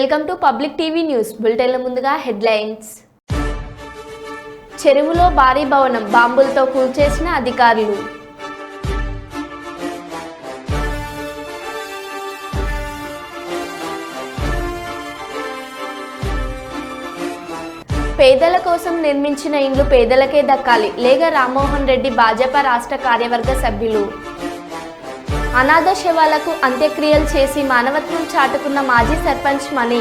Welcome to Public TV news బులెటిన్ల ముందుగా headlines. చెరువులో భారీ భవనం బాంబులతో కూల్చేసిన అధికారులు. పేదల కోసం నిర్మించిన ఇండ్లు పేదలకే దక్కాలి. లేగ రామ్మోహన్ రెడ్డి భాజపా రాష్ట్ర కార్యవర్గ సభ్యులు. అనాథ శవాలకు అంత్యక్రియలు చేసి మానవత్వం చాటుకున్న మాజీ సర్పంచ్ మణి.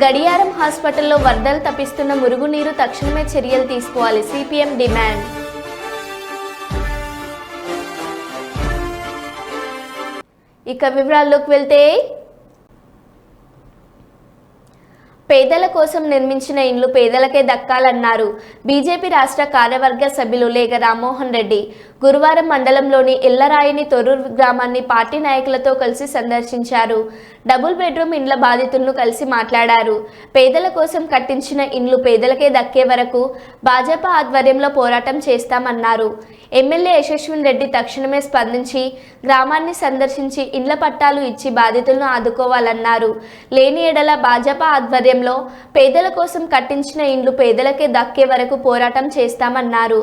గడియారం హాస్పిటల్లో వరదలు తప్పిస్తున్న మురుగునీరు తక్షణమే చర్యలు తీసుకోవాలి. CPM demand. ఇక వివరాల్లోకి వెళ్తే, పేదల కోసం నిర్మించిన ఇండ్లు పేదలకే దక్కాలన్నారు బీజేపీ రాష్ట్ర కార్యవర్గ సభ్యులు లేగ రామ్మోహన్ రెడ్డి. గురువారం మండలంలోని ఎల్లరాయిని తొర్రూరు గ్రామాన్ని పార్టీ నాయకులతో కలిసి సందర్శించారు. డబుల్ బెడ్రూమ్ ఇండ్ల బాధితులను కలిసి మాట్లాడారు. పేదల కోసం కట్టించిన ఇండ్లు పేదలకే దక్కే వరకు భాజపా ఆధ్వర్యంలో పోరాటం చేస్తామన్నారు. ఎమ్మెల్యే యశస్విన్ రెడ్డి తక్షణమే స్పందించి గ్రామాన్ని సందర్శించి ఇండ్ల పట్టాలు ఇచ్చి బాధితులను ఆదుకోవాలన్నారు. లేని ఎడల భాజపా ఆధ్వర్యంలో పేదల కోసం కట్టించిన ఇండ్లు పేదలకే దక్కే వరకు పోరాటం చేస్తామన్నారు.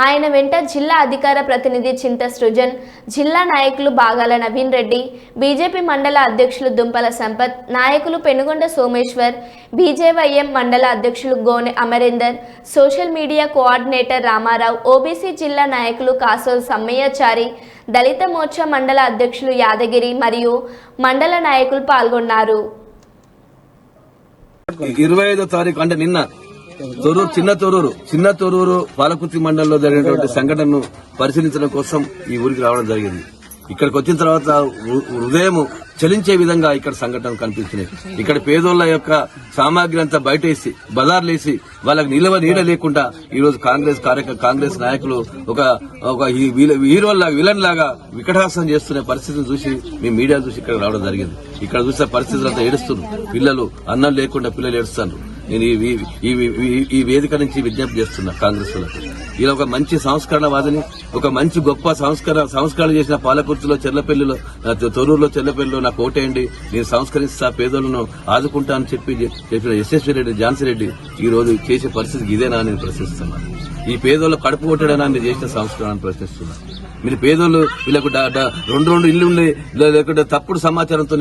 ఆయన వెంట జిల్లా అధికార ప్రతినిధి చింత సృజన్, జిల్లా నాయకులు బాగాల నవీన్ రెడ్డి, బీజేపీ మండల అధ్యక్షులు దుంపల సంపత్, నాయకులు పెనుగొండ సోమేశ్వర్, బీజేవైఎం మండల అధ్యక్షులు Gone Amarender, social media coordinator Ramarao, OBC జిల్లా నాయకులు కాసోల్ సమ్మయ్యచారి, దళిత మోర్చా మండల అధ్యక్షులు యాదగిరి మరియు మండల నాయకులు పాల్గొన్నారు. 25వ తారీఖు అంటే నిన్న చిన్న తొర్రూరు పాలకుర్తి మండలంలో జరిగినటువంటి సంఘటనను పరిశీలించడం కోసం ఈ ఊరికి రావడం జరిగింది. ఇక్కడికి వచ్చిన తర్వాత హృదయం చలించే విధంగా ఇక్కడ సంఘటనలు కనిపించినాయి. ఇక్కడ పేదోళ్ల యొక్క సామాగ్రి అంతా బయటేసి బజార్లేసి వాళ్ళకి నీడ లేకుండా ఈ రోజు కాంగ్రెస్ నాయకులు ఒక విలన్ లాగా వికటాసనం చేస్తున్న పరిస్థితిని చూసి మీ మీడియా చూసి ఇక్కడ రావడం జరిగింది. ఇక్కడ చూసిన పరిస్థితులంతా ఏడుస్తున్నారు. పిల్లలు అన్నం లేకుండా పిల్లలు ఏడుస్తున్నారు. నేను ఈ వేదిక నుంచి విజ్ఞప్తి చేస్తున్నా కాంగ్రెస్ వాళ్ళకి. ఇలా ఒక మంచి సంస్కరణవాదిని, ఒక మంచి గొప్ప సంస్కరణ చేసిన పాలకుర్తిలో చెర్లపల్లిలో తొర్రూరులో చెర్లపల్లిలో నాకు ఓటేయండి, నేను సంస్కరిస్తా, పేదోళ్లను ఆదుకుంటా అని చెప్పిన యశస్వి రెడ్డి ఝాన్సీ రెడ్డి ఈ రోజు చేసే పరిస్థితికి ఇదేనా నేను ప్రశ్నిస్తున్నాను. ఈ పేదోళ్ళు కడుపు కొట్టడనా మీరు చేసిన సంస్కరణను ప్రశ్నిస్తున్నాను. మీరు పేదోళ్ళు వీళ్ళకు రెండు ఇల్లు ఉన్నాయి లేకుంటే తప్పుడు సమాచారంతో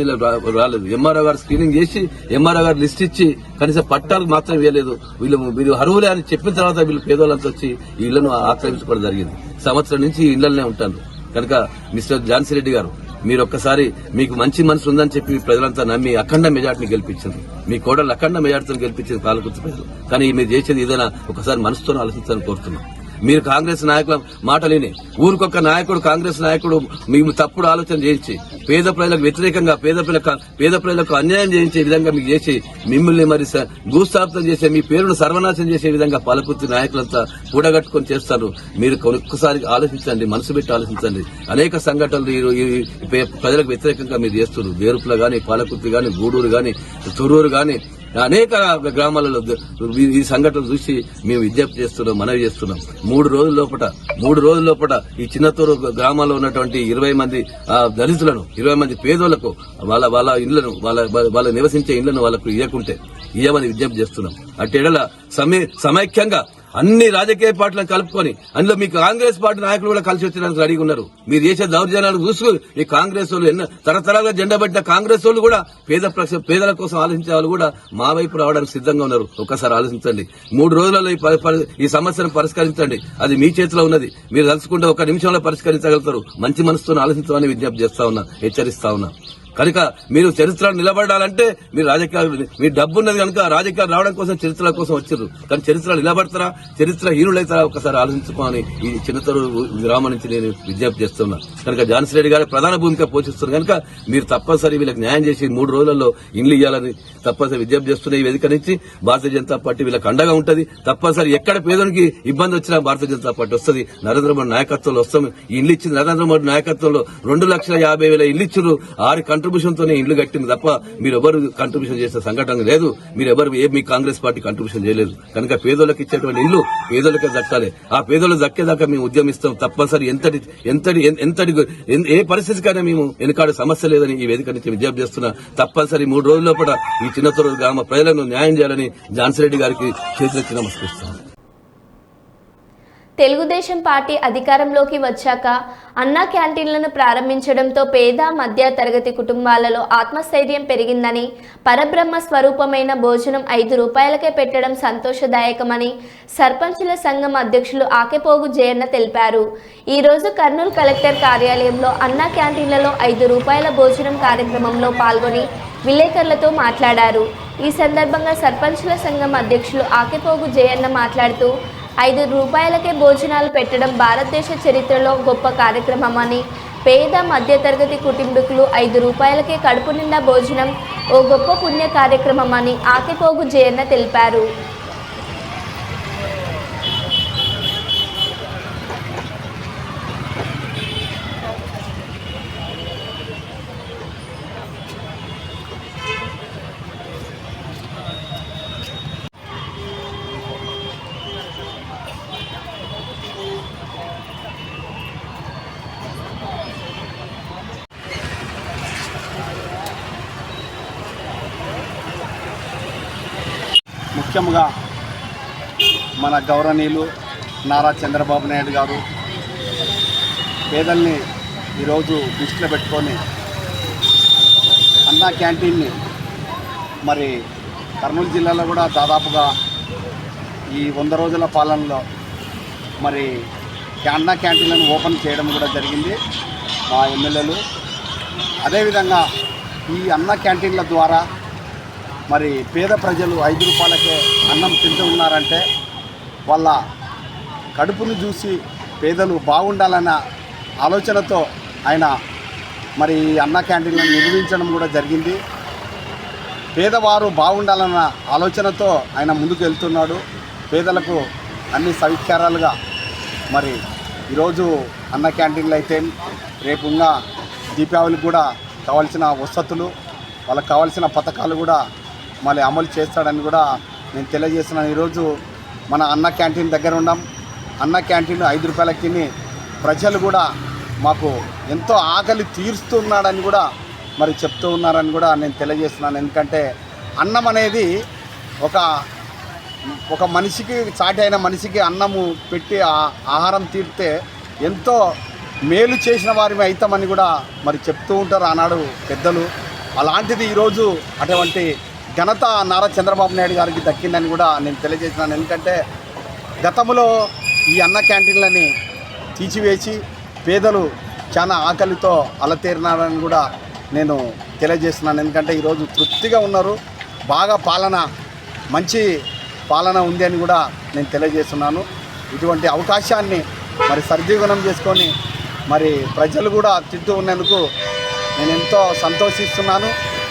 రాలేదు. ఎంఆర్ఓ గారు స్క్రీనింగ్ చేసి ఎంఆర్ఓ గారు లిస్ట్ ఇచ్చి కనీసం పట్టాలు మాత్రం ఇవ్వలేదు. వీళ్ళు అర్హులే అని చెప్పిన తర్వాత వీళ్ళు పేదోళ్ళంతా వచ్చి ఈ ఇళ్లను ఆక్రమించుకోవడం జరిగింది. సంవత్సరం నుంచి ఈ ఇళ్లనే ఉంటారు. కనుక మిస్టర్ ఝాన్సీ రెడ్డి గారు, మీరు ఒక్కసారి మీకు మంచి మనసు ఉందని చెప్పి ప్రజలంతా నమ్మి అఖండ మెజార్టీని గెలిపించింది. మీ కోడలు అఖండ మెజార్టీని గెలిపించింది పాలకుర్తి ప్రజలు. కానీ మీరు చేసేది ఏదైనా ఒకసారి మనసుతో ఆలోచించాలని కోరుతున్నాం. మీరు కాంగ్రెస్ నాయకుల మాటలేని ఊరికొక్క నాయకుడు కాంగ్రెస్ నాయకుడు మీకు తప్పుడు ఆలోచన చేయించి పేద ప్రజలకు వ్యతిరేకంగా పేద ప్రజలకు అన్యాయం చేయించే విధంగా మీకు చేసి మిమ్మల్ని మరి భూస్థాపితం చేసే మీ పేరును సర్వనాశనం చేసే విధంగా పాలకుర్తి నాయకులంతా కూడగట్టుకుని చేస్తారు. మీరు ఒక్కసారి ఆలోచించండి, మనసు పెట్టి ఆలోచించండి. అనేక సంఘటనలు ప్రజలకు వ్యతిరేకంగా మీరు చేస్తున్నారు. వేరుపుల గాని, పాలకుర్తి గాని, గూడూరు గాని, తొర్రూరు గాని అనేక గ్రామాలలో ఈ సంఘటనలు చూసి మేము విజ్ఞప్తి చేస్తున్నాం, మనవి చేస్తున్నాం. 3 రోజుల లోపల ఈ చిన్నతూరు గ్రామాల్లో ఉన్నటువంటి 20 మంది దళితులను, 20 మంది పేదోళ్లకు వాళ్ళ ఇళ్లను వాళ్ళ నివసించే ఇళ్లను వాళ్ళకు ఇయ్యమని విజ్ఞప్తి చేస్తున్నాం. అట్టేడల సమైక్యంగా అన్ని రాజకీయ పార్టీలను కలుపుకొని అందులో మీ కాంగ్రెస్ పార్టీ నాయకులు కూడా కలిసి వచ్చేందుకు రెడీగా ఉన్నారు. మీరు చేసే దౌర్జన్యాలు చూస్తూ ఈ కాంగ్రెస్ వాళ్ళు తరతరాలుగా జెండా పట్టిన కాంగ్రెస్ వాళ్ళు కూడా పేదల కోసం ఆలోచించే వాళ్ళు కూడా మా వైపు రావడానికి సిద్ధంగా ఉన్నారు. ఒక్కసారి ఆలోచించండి. 3 రోజులలో ఈ సమస్యను పరిష్కరించండి. అది మీ చేతిలో ఉన్నది. మీరు తలుచుకుంటే 1 నిమిషంలో పరిష్కరించగలుగుతారు. మంచి మనసుతో ఆలోచించమని విజ్ఞప్తి చేస్తా ఉన్నా, హెచ్చరిస్తా ఉన్నా. కనుక మీరు చరిత్రను నిలబడాలంటే మీరు మీ డబ్బు ఉన్నది కనుక రాజకీయాలు రావడం కోసం చరిత్రల కోసం వచ్చారు. కానీ చరిత్ర నిలబడతారా, చరిత్ర హీనులైతారా ఒకసారి ఆలోచించుకోని ఈ చిన్నతరు గ్రామం నుంచి నేను విజ్ఞప్తి చేస్తున్నా. కనుక ఝాన్సీ రెడ్డి గారి ప్రధాన భూమిక పోషిస్తున్నారు. కనుక మీరు తప్పనిసరి వీళ్ళకి న్యాయం చేసి 3 రోజులలో ఇండ్లు ఇవ్వాలని తప్పనిసరి విజ్ఞప్తి చేస్తున్న ఈ వేదిక నుంచి భారతీయ జనతా పార్టీ వీళ్ళకి అండగా ఉంటుంది. తప్పనిసరి ఎక్కడ పేదనికి ఇబ్బంది వచ్చినా భారతీయ జనతా పార్టీ వస్తుంది. నరేంద్ర మోడీ నాయకత్వంలో వస్తాం. ఈ ఇండ్లు ఇచ్చింది నరేంద్ర మోడీ నాయకత్వంలో 2,50,000 ఇల్లు ఇచ్చారు. 6 కంట్రిబ్యూషన్ తోనే ఇండ్లు కట్టింది తప్ప మీరెవరు కంట్రిబ్యూషన్ చేసే సంఘటన లేదు. మీరెవరు మీ కాంగ్రెస్ పార్టీ కంట్రిబ్యూషన్ చేయలేదు. కనుక పేదోళ్ళకి ఇచ్చేటువంటి ఇల్లు పేదోళ్ళకే దక్కాలి. ఆ పేదోళ్ళు దక్కేదాకా మేము ఉద్యమిస్తాం. తప్పనిసరి ఏ పరిస్థితికైనా మేము వెనుకాడే సమస్య లేదని ఈ వేదిక నుంచి విజ్ఞప్తి చేస్తున్నా. తప్పనిసరి 3 రోజుల లోపల ఈ చిన్నతొర్రూరు గ్రామ ప్రజలను న్యాయం చేయాలని ఝాన్సీ గారికి చేతులెత్తి నమస్కరిస్తున్నాను. తెలుగుదేశం పార్టీ అధికారంలోకి వచ్చాక అన్నా క్యాంటీన్లను ప్రారంభించడంతో పేద మధ్య తరగతి కుటుంబాలలో ఆత్మస్థైర్యం పెరిగిందని, పరబ్రహ్మ స్వరూపమైన భోజనం 5 రూపాయలకే పెట్టడం సంతోషదాయకమని సర్పంచుల సంఘం అధ్యక్షులు ఆకెపోగు జయన్న తెలిపారు. ఈ రోజు కర్నూలు కలెక్టర్ కార్యాలయంలో అన్నా క్యాంటీన్లలో 5 రూపాయల భోజనం కార్యక్రమంలో పాల్గొని విలేకరులతో మాట్లాడారు. ఈ సందర్భంగా సర్పంచుల సంఘం అధ్యక్షులు ఆకెపోగు జయన్న మాట్లాడుతూ 5 రూపాయలకే భోజనాలు పెట్టడం భారతదేశ చరిత్రలో గొప్ప కార్యక్రమమని, పేద మధ్యతరగతి కుటుంబీకులు 5 రూపాయలకే కడుపు నిండా భోజనం ఓ గొప్ప పుణ్య కార్యక్రమమని ఆకెపోగు జయన్న తెలిపారు. ముఖ్యంగా మన గౌరవనీయులు నారా చంద్రబాబు నాయుడు గారు పేదల్ని ఈరోజు దృష్టిలో పెట్టుకొని అన్నా క్యాంటీన్ని మరి కర్నూలు జిల్లాలో కూడా దాదాపుగా ఈ 100 రోజుల పాలనలో మరి అన్నా క్యాంటీన్లను ఓపెన్ చేయడం కూడా జరిగింది మా ఎమ్మెల్యేలు. అదేవిధంగా ఈ అన్నా క్యాంటీన్ల ద్వారా మరి పేద ప్రజలు 5 రూపాయలకే అన్నం తింటూ ఉన్నారంటే వాళ్ళ కడుపును చూసి పేదలు బాగుండాలన్న ఆలోచనతో ఆయన మరి అన్నా క్యాంటీన్లను నిర్వహించడం కూడా జరిగింది. పేదవారు బాగుండాలన్న ఆలోచనతో ఆయన ముందుకు వెళ్తున్నాడు. పేదలకు అన్ని సౌకర్యాలుగా మరి ఈరోజు అన్నా క్యాంటీన్లు అయితే రేపున్న దీపావళికి కూడా కావాల్సిన వసతులు, వాళ్ళకి కావాల్సిన పథకాలు కూడా మళ్ళీ అమలు చేస్తాడని కూడా నేను తెలియజేస్తున్నాను. ఈరోజు మన అన్న క్యాంటీన్ దగ్గర ఉన్నాం. అన్న క్యాంటీన్ 5 రూపాయలకి తిని ప్రజలు కూడా మాకు ఎంతో ఆకలి తీరుస్తున్నాడని కూడా మరి చెప్తూ ఉన్నారని కూడా నేను తెలియజేస్తున్నాను. ఎందుకంటే అన్నం అనేది ఒక మనిషికి, సాటి అయిన మనిషికి అన్నము పెట్టి ఆహారం తీరితే ఎంతో మేలు చేసిన వారి అవుతామని కూడా మరి చెప్తూ ఉంటారు ఆనాడు పెద్దలు. అలాంటిది ఈరోజు అటువంటి ఘనత నారా చంద్రబాబు నాయుడు గారికి దక్కిందని కూడా నేను తెలియజేస్తున్నాను. ఎందుకంటే గతంలో ఈ అన్న క్యాంటీన్లని తీసివేసి పేదలు చాలా ఆకలితో అలతీరినారని కూడా నేను తెలియజేస్తున్నాను. ఎందుకంటే ఈరోజు తృప్తిగా ఉన్నారు, బాగా మంచి పాలన ఉంది అని కూడా నేను తెలియజేస్తున్నాను. ఇటువంటి అవకాశాన్ని మరి సద్వినియోగం చేసుకొని మరి ప్రజలు కూడా తింటూ ఉన్నందుకు నేను ఎంతో సంతోషిస్తున్నాను.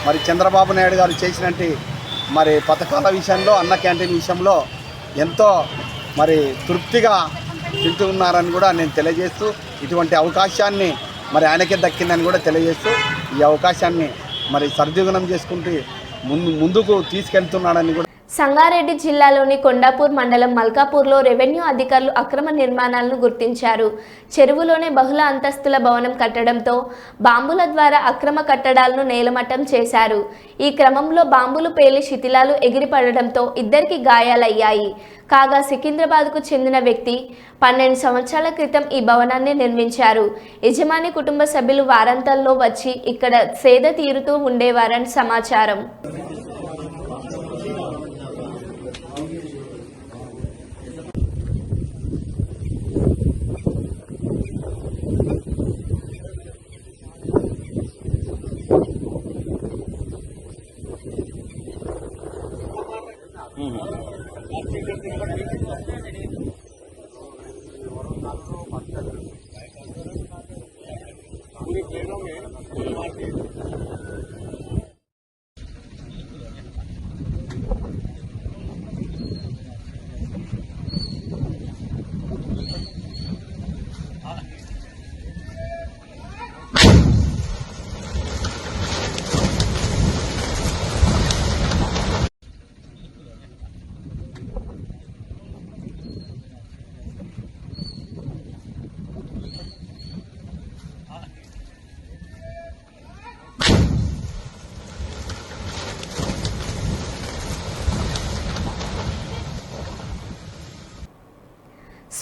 మరి చంద్రబాబు నాయుడు గారు చేసినట్టు మరి పథకాల విషయంలో, అన్న క్యాంటీన్ విషయంలో ఎంతో మరి తృప్తిగా తింటూ ఉన్నారని కూడా నేను తెలియజేస్తూ, ఇటువంటి అవకాశాన్ని మరి ఆయనకే దక్కిందని కూడా తెలియజేస్తూ, ఈ అవకాశాన్ని మరి సద్వినియోగం చేసుకుంటూ ముందుకు తీసుకెళ్తున్నాడని కూడా. సంగారెడ్డి జిల్లాలోని కొండాపూర్ మండలం మల్కాపూర్లో రెవెన్యూ అధికారులు అక్రమ నిర్మాణాలను గుర్తించారు. చెరువులోనే బహుళ అంతస్తుల భవనం కట్టడంతో బాంబుల ద్వారా అక్రమ కట్టడాలను నేలమట్టం చేశారు. ఈ క్రమంలో బాంబులు పేలి శిథిలాలు ఎగిరిపడడంతో 2 గాయాలయ్యాయి. కాగా సికింద్రాబాద్కు చెందిన వ్యక్తి 12 సంవత్సరాల క్రితం ఈ భవనాన్ని నిర్మించారు. యజమాని కుటుంబ సభ్యులు వారాంతాల్లో వచ్చి ఇక్కడ సేద తీరుతూ ఉండేవారని సమాచారం.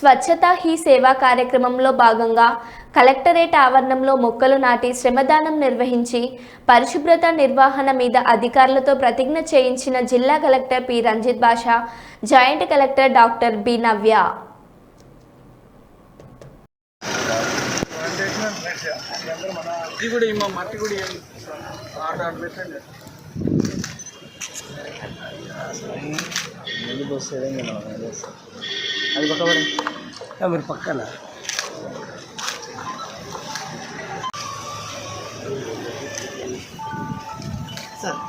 స్వచ్ఛత హీ సేవా కార్యక్రమంలో భాగంగా కలెక్టరేట్ ఆవరణంలో మొక్కలు నాటి శ్రమదానం నిర్వహించి పరిశుభ్రత నిర్వహణ మీద అధికారులతో ప్రతిజ్ఞ చేయించిన జిల్లా కలెక్టర్ పి రంజిత్ బాషా, జాయింట్ కలెక్టర్ డాక్టర్ బి నవ్య. అది పక్కబడి మీరు పక్కన సార్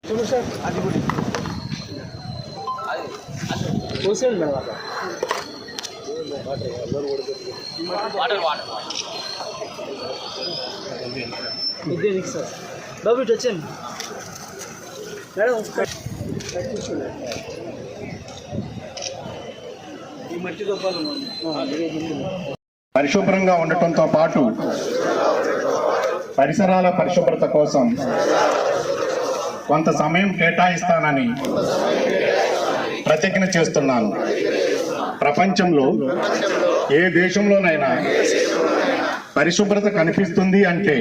చూడు సార్ అది కూడా చూసేయండి మేడం ఇదే సార్ బాబు ఇటు వచ్చాను మేడం ఈ మట్టి దొప్పాలి పరిశుభ్రంగా ఉండటంతో పాటు పరిసరాల పరిశుభ్రత కోసం కొంత సమయం కేటాయిస్తానని ప్రతిజ్ఞ చేస్తున్నాను. ప్రపంచంలో ఏ దేశంలోనైనా పరిశుభ్రత కనిపిస్తుంది అంటే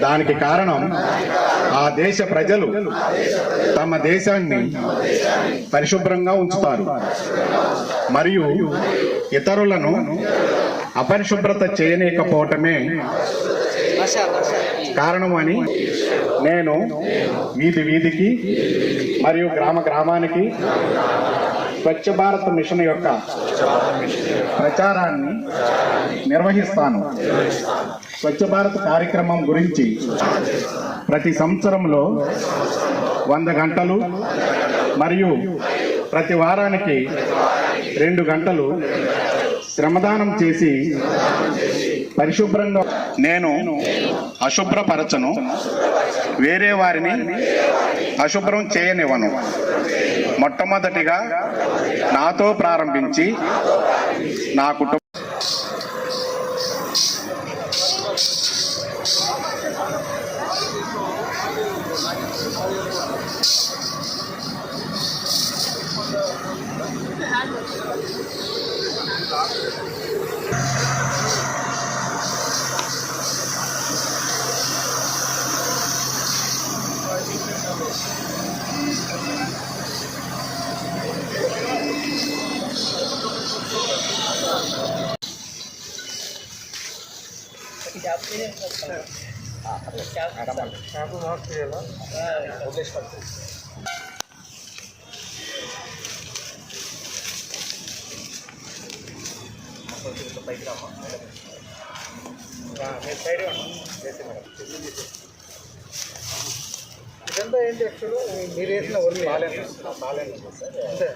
దానికి కారణం ఆ దేశ ప్రజలు తమ దేశాన్ని పరిశుభ్రంగా ఉంచుతారు మరియు ఇతరులను అపరిశుభ్రత చేయలేకపోవటమే కారణమని నేను వీధి వీధికి మరియు గ్రామ గ్రామానికి స్వచ్ఛ భారత్ మిషన్ యొక్క ప్రచారాన్ని నిర్వహిస్తాను. స్వచ్ఛ భారత్ కార్యక్రమం గురించి ప్రతి సంవత్సరంలో 100 గంటలు మరియు ప్రతి వారానికి 2 గంటలు శ్రమదానం చేసి పరిశుభ్రంగా నేను అశుభ్రపరచను, వేరే వారిని అశుభ్రం చేయనివ్వను. మొట్టమొదటిగా నాతో ప్రారంభించి నా కుటుంబం ఇదంతా ఏంటి యాక్చువల్గా మీరు వేసిన ఒళ్ళు బాగాలేదు అంతే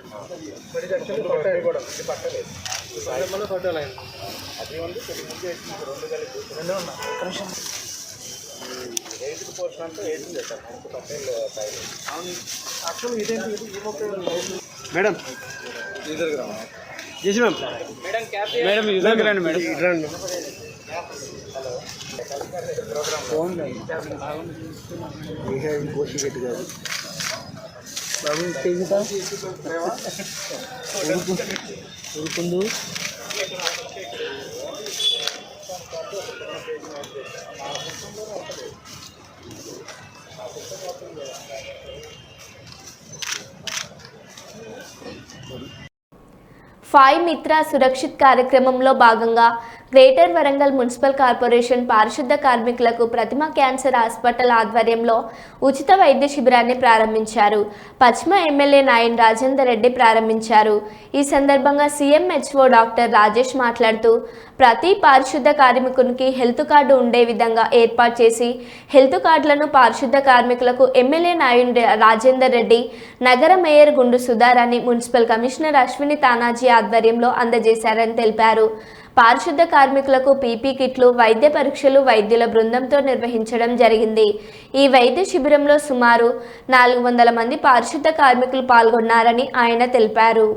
మరి యాక్చువల్లీ పట్టాలి కూడా ఇది పట్టలేదు మళ్ళీ ఫోటోలు అయింది అది ఉంది కొద్ది ముందు వేసింది 2 కలిపి 2 ఉన్నా కనీసం రైతుకు పోర్షన్ అంతా వేసింది సార్ మనకు పట్టేళ్ళు అవును యాక్చువల్గా ఇదేంటి ఈ మొక్క మేడం చేసి మ్యామ్ మేడం క్యాప్ మేడం యూజర్కి రండి మేడం ఇటు రండి ఫోన్ కోసి పెట్టి కాదు బాబు తెగుతా ఉరుకుందు ఫాయ్ మిత్ర సురక్షిత్ కార్యక్రమంలో భాగంగా గ్రేటర్ వరంగల్ మున్సిపల్ కార్పొరేషన్ పారిశుద్ధ కార్మికులకు ప్రతిమ క్యాన్సర్ హాస్పిటల్ ఆధ్వర్యంలో ఉచిత వైద్య శిబిరాన్ని ప్రారంభించారు. పశ్చిమ ఎమ్మెల్యే నాయన్ రాజేందర్ రెడ్డి ప్రారంభించారు. ఈ సందర్భంగా CMHO డాక్టర్ రాజేష్ మాట్లాడుతూ ప్రతి పారిశుద్ధ కార్మికునికి హెల్త్ కార్డు ఉండే విధంగా ఏర్పాటు చేసి హెల్త్ కార్డులను పారిశుద్ధ కార్మికులకు ఎమ్మెల్యే నాయన్ రాజేందర్ రెడ్డి, నగర మేయర్ గుండు సుధారాణి, మున్సిపల్ కమిషనర్ అశ్విని తానాజీ ఆధ్వర్యంలో అందజేశారని తెలిపారు. పారిశుద్ధ కార్మికులకు PP కిట్లు, వైద్య పరీక్షలు వైద్యుల బృందంతో నిర్వహించడం జరిగింది. ఈ వైద్య శిబిరంలో సుమారు 400 మంది పారిశుద్ధ కార్మికులు పాల్గొన్నారని ఆయన తెలిపారు.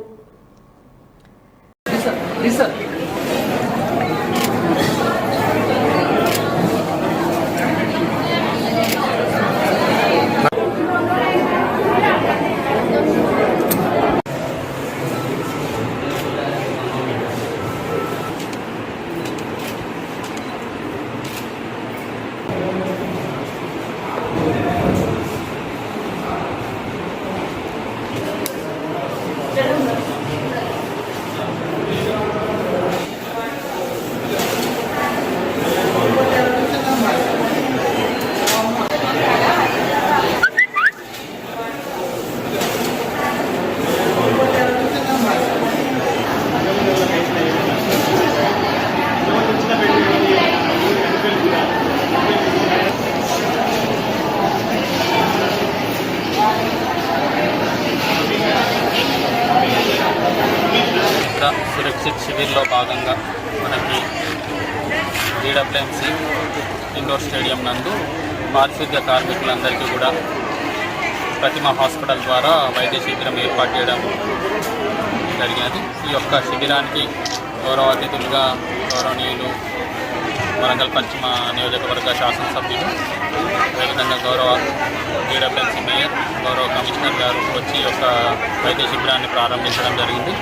శిబిర్లో భాగంగా మనకి DWMC ఇండోర్ స్టేడియం నందు పారిశుద్ధ్య కార్మికులందరికీ కూడా ప్రతిమ హాస్పిటల్ ద్వారా వైద్య శిబిరం ఏర్పాటు చేయడం జరిగినది. ఈ యొక్క శిబిరానికి గౌరవ అతిథులుగా గౌరవనీయులు వరంగల్ పశ్చిమ నియోజకవర్గ శాసనసభ్యులు, అదేవిధంగా గౌరవ DWMC మేయర్, గౌరవ కమిషనర్ గారు వచ్చి ఈ యొక్క వైద్య శిబిరాన్ని ప్రారంభించడం జరిగింది.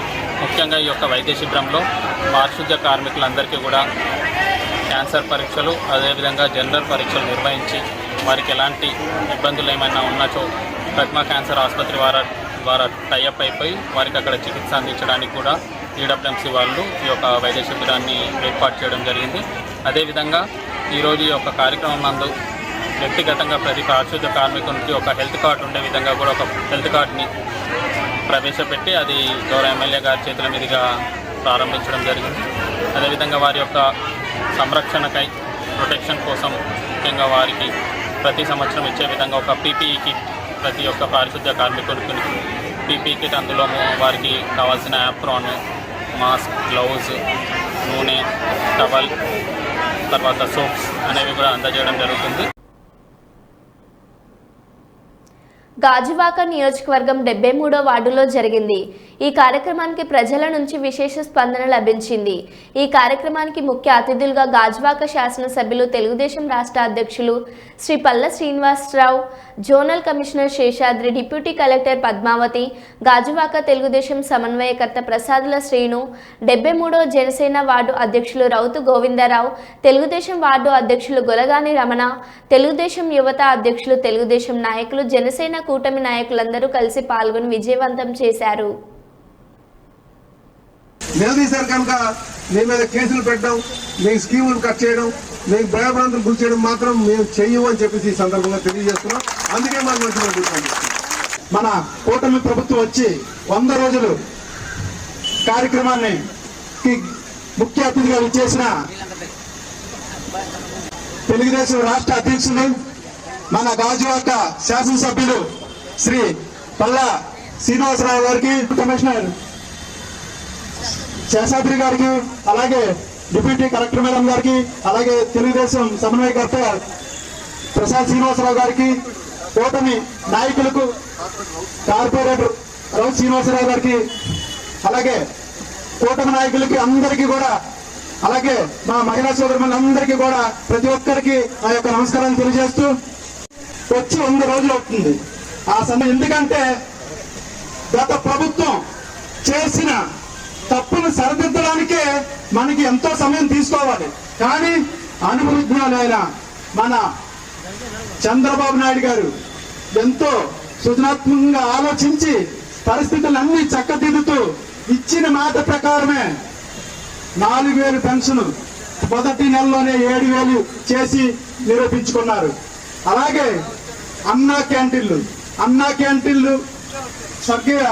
ముఖ్యంగా ఈ యొక్క వైద్య శిబిరంలో పారిశుద్ధ్య కార్మికులందరికీ కూడా క్యాన్సర్ పరీక్షలు, అదేవిధంగా జనరల్ పరీక్షలు నిర్వహించి వారికి ఎలాంటి ఇబ్బందులు ఏమైనా ఉన్నచో ప్రతిమ క్యాన్సర్ ఆసుపత్రి ద్వారా టైఅప్ అయిపోయి వారికి అక్కడ చికిత్స అందించడానికి కూడా DWMC వాళ్ళు ఈ యొక్క వైద్య శిబిరాన్ని ఏర్పాటు చేయడం జరిగింది. అదేవిధంగా ఈరోజు ఈ యొక్క కార్యక్రమం నందు వ్యక్తిగతంగా ప్రతి పారిశుద్ధ్య కార్మికునికి ఒక హెల్త్ కార్డు ఉండే విధంగా కూడా ఒక హెల్త్ కార్డుని ప్రవేశపెట్టి అది గౌరవ ఎమ్మెల్యే గారి చేతుల మీదుగా ప్రారంభించడం జరిగింది. అదేవిధంగా వారి యొక్క సంరక్షణకై ప్రొటెక్షన్ కోసం ముఖ్యంగా వారికి ప్రతి సంవత్సరం ఇచ్చే విధంగా ఒక PPE కిట్ ప్రతి ఒక్క పారిశుద్ధ్య కార్మికునికి PPE కిట్, అందులో వారికి కావాల్సిన యాప్రాన్, మాస్క్, గ్లౌజ్, నూనె, టవల్, తర్వాత సోప్స్ అనేవి కూడా అందజేయడం జరుగుతుంది. గాజువాక నియోజకవర్గం 73వ వార్డులో జరిగింది. ఈ కార్యక్రమానికి ప్రజల నుంచి విశేష స్పందన లభించింది. ఈ కార్యక్రమానికి ముఖ్య అతిథులుగా గాజువాక శాసనసభ్యులు తెలుగుదేశం రాష్ట్ర అధ్యక్షులు Shri Palla Srinivasarao, zonal commissioner Seshadri, deputy collector Padmavathi, Gajuwaka Telugu Desam సమన్వయకర్త ప్రసాదుల శ్రీను, 73వ జనసేన వార్డు అధ్యక్షులు రౌతు గోవిందరావు, తెలుగుదేశం వార్డు అధ్యక్షులు గొలగాని రమణ, తెలుగుదేశం యువత అధ్యక్షులు, తెలుగుదేశం నాయకులు, జనసేన కూటమి నాయకులందరూ కలిసి పాల్గొని విజయవంతం చేశారు. నిలదీశారు కనుక మీ మీద కేసులు పెట్టడం, మీ స్కీములు కట్ చేయడం, మీకు భయభ్రాంతులు గురి చేయడం మాత్రం మేము చెయ్యము అని చెప్పేసి ఈ సందర్భంగా తెలియజేస్తున్నాం. అందుకే మాకు మంచి మన కూటమి ప్రభుత్వం వచ్చి 100 రోజులు కార్యక్రమాన్ని ముఖ్య అతిథిగా విచ్చేసిన తెలుగుదేశం రాష్ట్ర అధ్యక్షులు, మన గాజువాక శాసనసభ్యులు శ్రీ పల్లా శ్రీనివాసరావు గారికి, కమిషనర్ శేషాద్రి గారికి, అలాగే డిప్యూటీ కలెక్టర్ మేడం గారికి, అలాగే తెలుగుదేశం సమన్వయకర్త ప్రసాద్ శ్రీనివాసరావు గారికి, కూటమి నాయకులకు, కార్పొరేటర్ రౌత్ శ్రీనివాసరావు గారికి, అలాగే కూటమి నాయకులకి అందరికీ కూడా, అలాగే మా మహిళా సోదరులందరికీ కూడా ప్రతి ఒక్కరికి ఆ యొక్క నమస్కారాన్ని తెలియజేస్తూ, వచ్చి 100 రోజులు అవుతుంది ఆ సమయం. ఎందుకంటే గత ప్రభుత్వం చేసిన తప్పును సరిదిద్దడానికే మనకి ఎంతో సమయం తీసుకోవాలి. కానీ అనుభవజ్ఞులైన మన చంద్రబాబు నాయుడు గారు ఎంతో సృజనాత్మకంగా ఆలోచించి పరిస్థితులన్నీ చక్కదిద్దుతూ ఇచ్చిన మాట ప్రకారమే 4000 పెన్షన్ మొదటి నెలలోనే 7000 చేసి నిరూపించుకున్నారు. అలాగే అన్నా క్యాంటీన్లు స్వర్గీయ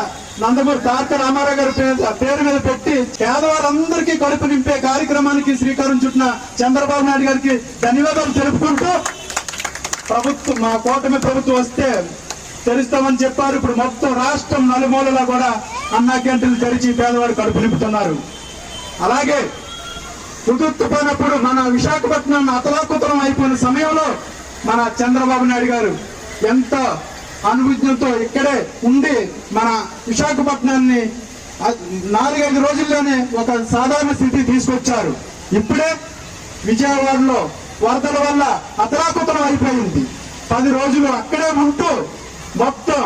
నందమూరి తారక రామారావు గారి పేరు మీద పెట్టి పేదవారందరికీ కడుపు నింపే కార్యక్రమానికి శ్రీకారం చుట్టిన చంద్రబాబు నాయుడు గారికి ధన్యవాదాలు తెలుపుకుంటూ, ప్రభుత్వం మా కూటమి ప్రభుత్వం వస్తే తెరుస్తామని చెప్పారు. ఇప్పుడు మొత్తం రాష్ట్రం నలుమూలలా కూడా అన్నా క్యాంటీన్లు తెరిచి పేదవాడు కడుపు నింపుతున్నారు. అలాగే కుదుర్తుపోయినప్పుడు మన విశాఖపట్నం అతలాకుతలం అయిపోయిన సమయంలో మన చంద్రబాబు నాయుడు గారు ఎంత అనుభూతితో ఇక్కడే ఉండి మన విశాఖపట్నాన్ని 4-5 రోజుల్లోనే ఒక సాధారణ స్థితి తీసుకొచ్చారు. ఇప్పుడే విజయవాడలో వరదల వల్ల అతలాకుతలం అయిపోయింది. 10 రోజులు అక్కడే ఉంటూ మొత్తం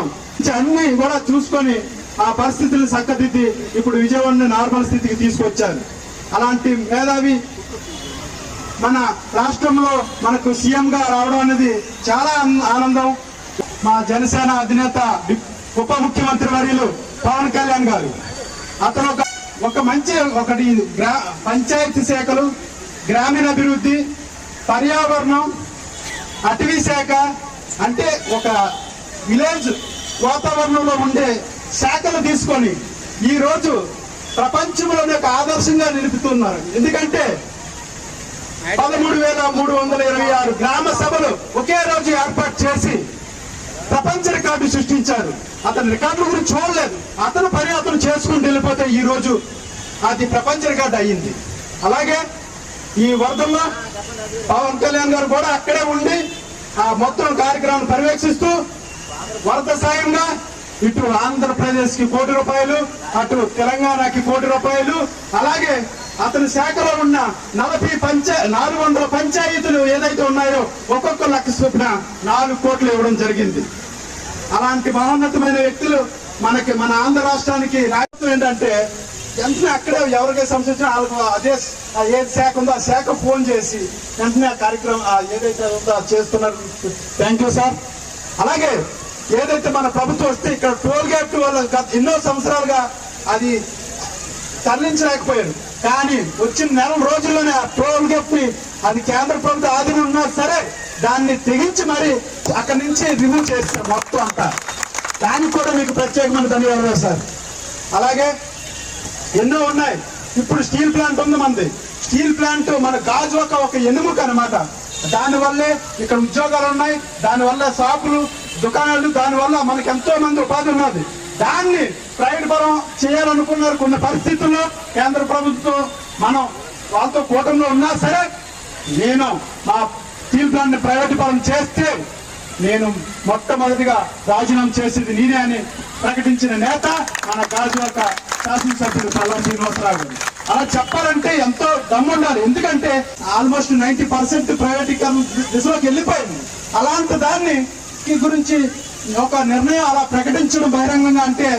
అన్ని కూడా చూసుకొని ఆ పరిస్థితులను చక్కదిద్ది ఇప్పుడు విజయవాడని నార్మల్ స్థితికి తీసుకొచ్చారు. అలాంటి మేధావి మన రాష్ట్రంలో మనకు సీఎం గా రావడం అనేది చాలా ఆనందం. మా జనసేన అధినేత ఉప ముఖ్యమంత్రి వర్యులు పవన్ కళ్యాణ్ గారు, అతను ఒక మంచి పంచాయతీ శాఖలు, గ్రామీణాభివృద్ధి, పర్యావరణం, అటవీ శాఖ అంటే ఒక విలేజ్ వాతావరణంలో ఉండే శాఖలు తీసుకొని ఈ రోజు ప్రపంచంలోనే ఒక ఆదర్శంగా నిలుపుతున్నారు. ఎందుకంటే 13,326 గ్రామ సభలు ఒకే రోజు ఏర్పాటు చేసి ప్రపంచ రికార్డు సృష్టించారు. అతని రికార్డుల గురించి చూడలేదు, అతను పని అతను చేసుకుంటూ వెళ్ళిపోతే ఈ రోజు అది ప్రపంచ రికార్డు అయ్యింది. అలాగే ఈ వరదల్లో పవన్ కళ్యాణ్ గారు కూడా అక్కడే ఉండి ఆ మొత్తం కార్యక్రమం పర్యవేక్షిస్తూ వరద సాయంగా ఇటు ఆంధ్రప్రదేశ్ కి ₹1 అటు తెలంగాణకి ₹1 అలాగే అతని శాఖలో ఉన్న 400 పంచాయతీలు ఏదైతే ఉన్నాయో ఒక్కొక్క లక్ష చొప్పున 4 కోట్లు ఇవ్వడం జరిగింది. అలాంటి మహోన్నతమైన వ్యక్తులు మన ఆంధ్ర రాష్ట్రానికి రాష్ట్రం ఏంటంటే వెంటనే అక్కడే ఎవరికైతే సమస్య వచ్చినా వాళ్ళకు అదే ఏది శాఖ ఉందో ఆ శాఖ ఫోన్ చేసి వెంటనే ఆ కార్యక్రమం ఏదైతే ఉందో అది చేస్తున్నారు. Thank you sir. అలాగే ఏదైతే మన ప్రభుత్వం వస్తే ఇక్కడ టోల్ గేట్ వల్ల ఎన్నో సంవత్సరాలుగా అది తరలించలేకపోయారు. కానీ వచ్చిన నెల రోజుల్లోనే ఆ టోల్ గేట్ ని అది కేంద్ర ప్రభుత్వ ఆధీనం ఉన్నా సరే దాన్ని తెగించి మరి అక్కడి నుంచి రిమూవ్ చేస్తారు మొత్తం అంతా. దానికి కూడా మీకు ప్రత్యేకమైన ధన్యవాదాలు సార్. అలాగే ఎన్నో ఉన్నాయి. ఇప్పుడు స్టీల్ ప్లాంట్ ఉంది మనది. స్టీల్ ప్లాంట్ మన గాజు ఒక ఎన్నుముక అనమాట. దానివల్లే ఇక్కడ ఉద్యోగాలు ఉన్నాయి, దానివల్ల షాపులు దుకాణాలు, దానివల్ల మనకి ఎంతో మంది ఉపాధి ఉన్నది. దాన్ని ప్రైవేట్ పరం చేయాలనుకున్నారు. కొన్ని పరిస్థితుల్లో కేంద్ర ప్రభుత్వం మనం వాళ్ళతో కూటమిలో ఉన్నా సరే నేను మా స్టీల్ ప్లాంట్ ని ప్రైవేట్ పరం చేస్తే నేను మొట్టమొదటిగా రాజీనామా చేసేది నేనే అని ప్రకటించిన నేత మన గాజువాక శాసనసభ్యుడు పల్లా శ్రీనివాసరావు గారు. అలా చెప్పాలంటే ఎంతో దమ్ముండాలి. ఎందుకంటే ఆల్మోస్ట్ 90% ప్రైవేటీకరణ దిశలోకి వెళ్ళిపోయింది. అలాంటి దాన్ని గురించి ఒక నిర్ణయం అలా ప్రకటించడం బహిరంగంగా అంటే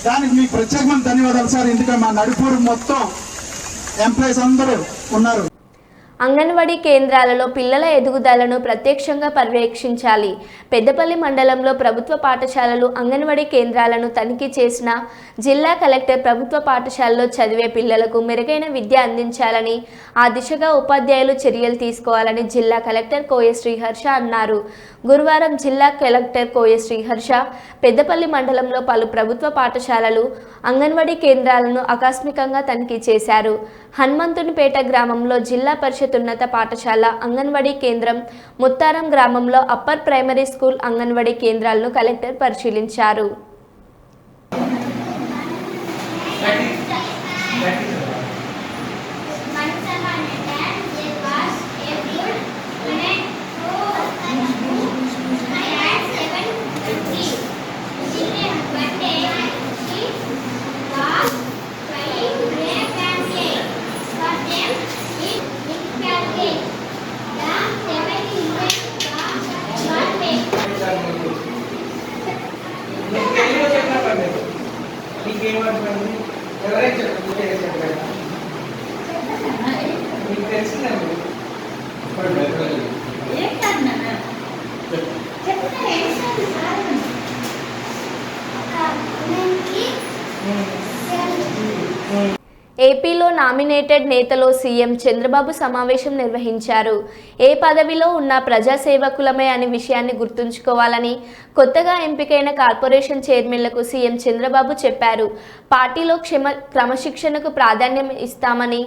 దానికి మీకు ప్రత్యేకమైన ధన్యవాదాలు సార్. ఎందుకంటే మా నడుపూరు మొత్తం ఎంప్లాయీస్ అందరూ ఉన్నారు. అంగన్వాడీ కేంద్రాలలో పిల్లల ఎదుగుదలను ప్రత్యక్షంగా పర్యవేక్షించాలి. పెద్దపల్లి మండలంలో ప్రభుత్వ పాఠశాలలు అంగన్వాడీ కేంద్రాలను తనిఖీ చేసిన జిల్లా కలెక్టర్ ప్రభుత్వ పాఠశాలలో చదివే పిల్లలకు మెరుగైన విద్య అందించాలని, ఆ దిశగా ఉపాధ్యాయులు చర్యలు తీసుకోవాలని జిల్లా కలెక్టర్ కోయ శ్రీహర్ష అన్నారు. గురువారం జిల్లా కలెక్టర్ కోయ శ్రీహర్ష పెద్దపల్లి మండలంలో పలు ప్రభుత్వ పాఠశాలలు అంగన్వాడీ కేంద్రాలను ఆకస్మికంగా తనిఖీ చేశారు. హనుమంతునిపేట గ్రామంలో జిల్లా పరిషత్ ఉన్నత పాఠశాల అంగన్వాడీ కేంద్రం, ముత్తారం గ్రామంలో అప్పర్ ప్రైమరీ స్కూల్ అంగన్వాడీ కేంద్రాలను కలెక్టర్ పరిశీలించారు. ఏపీలో నామినేటెడ్ నేతలో సీఎం చంద్రబాబు సమావేశం నిర్వహించారు. ఏ పదవిలో ఉన్న ప్రజాసేవకులమే అనే విషయాన్ని గుర్తుంచుకోవాలని కొత్తగా ఎంపికైన కార్పొరేషన్ చైర్మన్లకు సీఎం చంద్రబాబు చెప్పారు. పార్టీలో క్రమశిక్షణకు ప్రాధాన్యం ఇస్తామని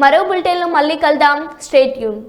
మరో బులెటిన్లో మళ్ళీ కలుద్దాం. Stay tune.